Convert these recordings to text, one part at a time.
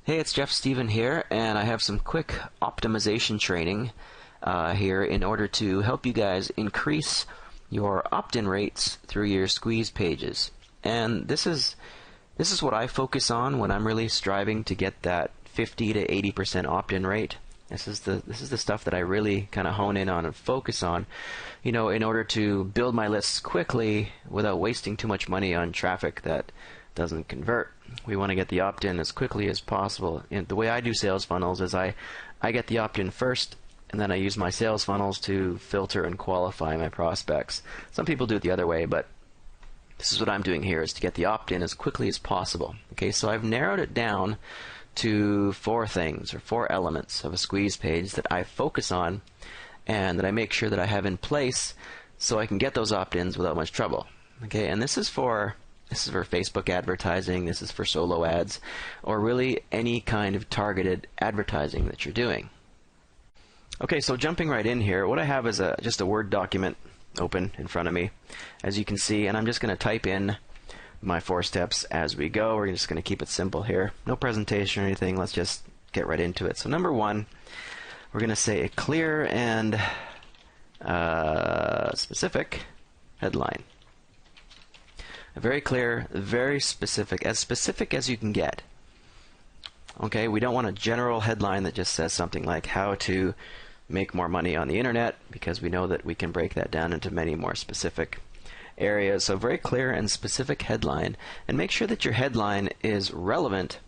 Hey, it's Jeff Steven here, and I have some quick optimization training here in order to help you guys increase your opt-in rates through your squeeze pages. And this is what I focus on when I'm really striving to get that 50 to 80% opt-in rate. This is the stuff that I really kind of hone in on and focus on, in order to build my lists quickly without wasting too much money on traffic that doesn't convert. We want to get the opt-in as quickly as possible. And the way I do sales funnels is I get the opt-in first, and then I use my sales funnels to filter and qualify my prospects. Some people do it the other way, but this is what I'm doing here, is to get the opt-in as quickly as possible. Okay, so I've narrowed it down to four things, or four elements of a squeeze page that I focus on and that I make sure that I have in place so I can get those opt-ins without much trouble. Okay, and this is for Facebook advertising, this is for solo ads, or really any kind of targeted advertising that you're doing. Okay, so jumping right in here, what I have is just a Word document open in front of me, as you can see, and I'm just going to type in my 4 steps as we go. We're just going to keep it simple here. No presentation or anything, let's just get right into it. So number 1, we're going to say a clear and specific headline. A very clear, very specific as you can get. Okay, we don't want a general headline that just says something like how to make more money on the internet, because we know that we can break that down into many more specific areas. So very clear and specific headline, and make sure that your headline is relevant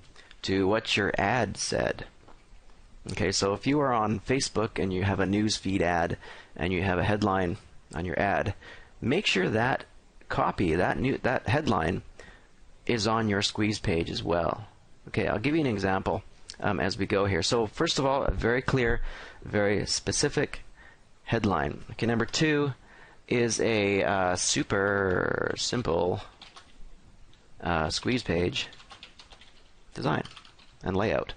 to what your ad said. Okay, so if you are on Facebook and you have a news feed ad and you have a headline on your ad, make sure that copy, that headline, is on your squeeze page as well. Okay, I'll give you an example as we go here. So first of all, a very clear, very specific headline. Okay, number 2 is a super simple squeeze page design and layout.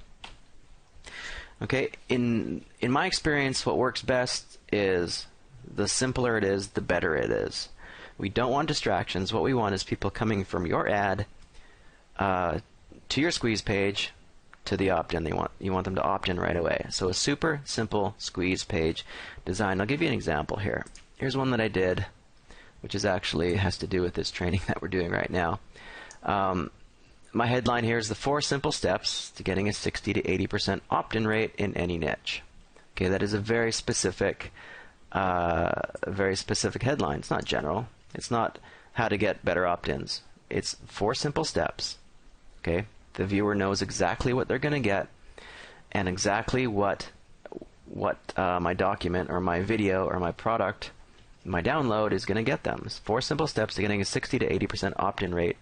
Okay, in my experience, what works best is the simpler it is, the better it is. We don't want distractions. What we want is people coming from your ad to your squeeze page to the opt-in. You want them to opt in right away. So a super simple squeeze page design. I'll give you an example here. Here's one that I did, which is actually has to do with this training that we're doing right now. My headline here is the 4 simple steps to getting a 60 to 80% opt-in rate in any niche. Okay, that is a very specific headline. It's not general. It's not how to get better opt-ins. It's 4 simple steps. Okay, the viewer knows exactly what they're going to get and exactly what my document or my video or my product, my download, is going to get them. It's 4 simple steps to getting a 60 to 80% opt-in rate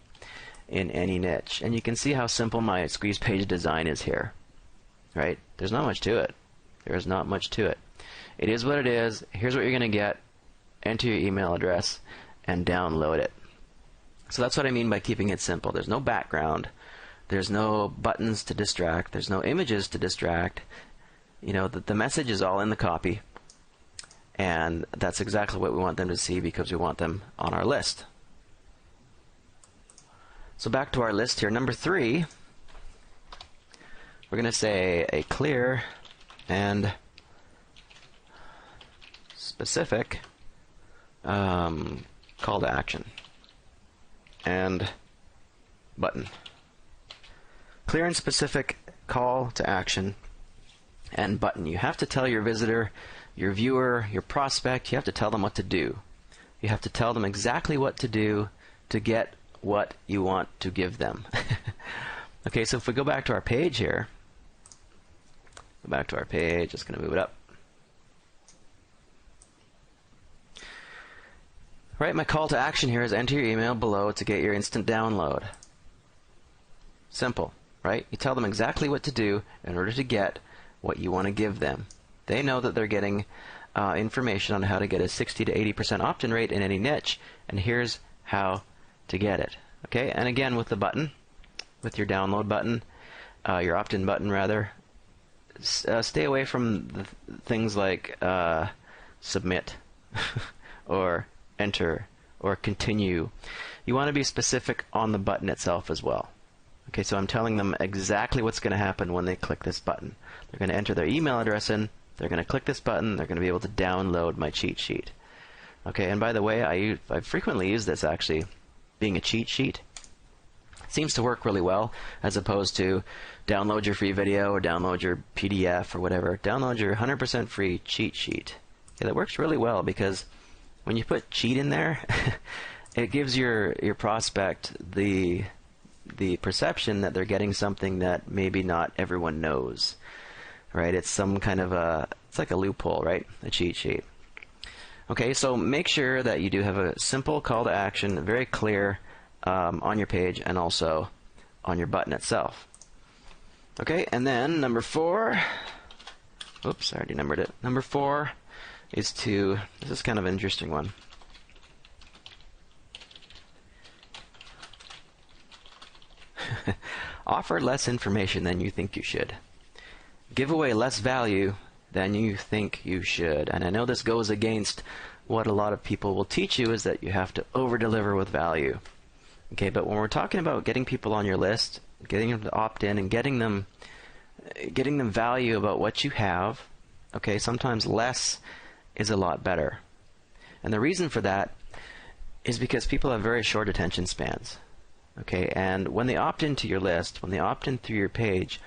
in any niche. And you can see how simple my squeeze page design is here. Right? There's not much to it. There's not much to it. It is what it is. Here's what you're going to get. Enter your email address and download it. So that's what I mean by keeping it simple. There's no background. There's no buttons to distract. There's no images to distract. The message is all in the copy. And that's exactly what we want them to see, because we want them on our list. So back to our list here. Number 3, we're going to say a clear and specific call to action and button. Clear and specific call to action and button. You have to tell your visitor, your viewer, your prospect, you have to tell them what to do. You have to tell them exactly what to do to get what you want to give them. Okay, so if we go back to our page here, just going to move it up. Right, my call to action here is enter your email below to get your instant download. Simple, right? You tell them exactly what to do in order to get what you want to give them. They know that they're getting information on how to get a 60 to 80% opt-in rate in any niche, and here's how to get it. Okay, and again with the button, with your download button, your opt-in button rather, stay away from things like submit or enter or continue. You want to be specific on the button itself as well. Okay, so I'm telling them exactly what's going to happen when they click this button. They're going to enter their email address in, they're going to click this button, they're going to be able to download my cheat sheet. Okay, and by the way, I frequently use this actually being a cheat sheet. It seems to work really well, as opposed to download your free video or download your PDF or whatever. Download your 100% free cheat sheet. Okay, that works really well because when you put cheat in there, it gives your prospect the perception that they're getting something that maybe not everyone knows, right? It's some kind of it's like a loophole, right? A cheat sheet. Okay, so make sure that you do have a simple call to action, very clear on your page and also on your button itself. Okay, and then number 4, oops, I already numbered it. Number 4 is this is kind of an interesting one. Offer less information than you think you should. Give away less value than you think you should. And I know this goes against what a lot of people will teach you, is that you have to over-deliver with value. Okay, but when we're talking about getting people on your list, getting them to opt in and getting them value about what you have, okay, sometimes less is a lot better. And the reason for that is because people have very short attention spans. Okay, and when they opt into your list, when they opt in through your page,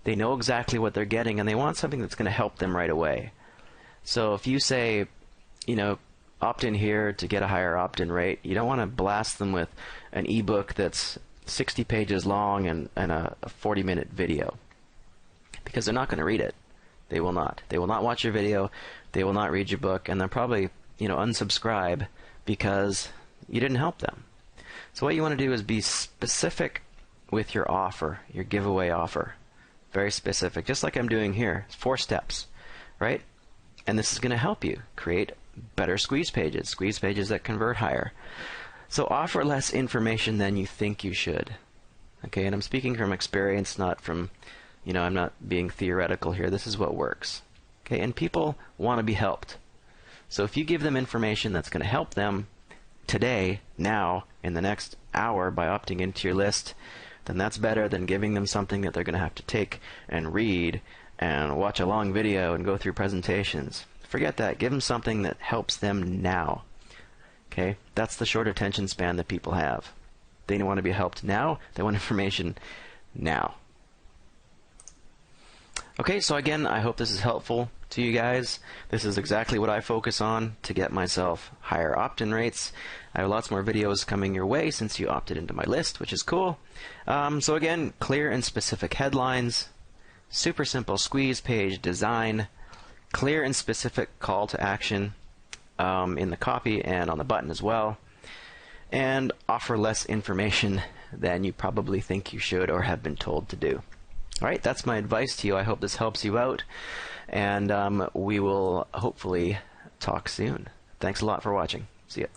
they know exactly what they're getting and they want something that's going to help them right away. So if you say, you know, opt in here to get a higher opt-in rate, you don't want to blast them with an ebook that's 60 pages long and a 40-minute video, because they're not going to read it. They will not. They will not watch your video. They will not read your book, and they'll probably, you know, unsubscribe because you didn't help them. So what you want to do is be specific with your offer, your giveaway offer. Very specific, just like I'm doing here. 4 steps, right? And this is going to help you create better squeeze pages that convert higher. So offer less information than you think you should. Okay, and I'm speaking from experience, not from, you know, I'm not being theoretical here. This is what works. Okay, and people want to be helped. So if you give them information that's going to help them today, now, in the next hour by opting into your list, then that's better than giving them something that they're going to have to take and read and watch a long video and go through presentations. Forget that. Give them something that helps them now. Okay? That's the short attention span that people have. They want to be helped now. They want information now. Okay, so again, I hope this is helpful to you guys. This is exactly what I focus on to get myself higher opt-in rates. I have lots more videos coming your way since you opted into my list, which is cool. So again, clear and specific headlines, super simple squeeze page design, clear and specific call to action in the copy and on the button as well, and offer less information than you probably think you should or have been told to do. Alright, that's my advice to you. I hope this helps you out, and we will hopefully talk soon. Thanks a lot for watching. See ya.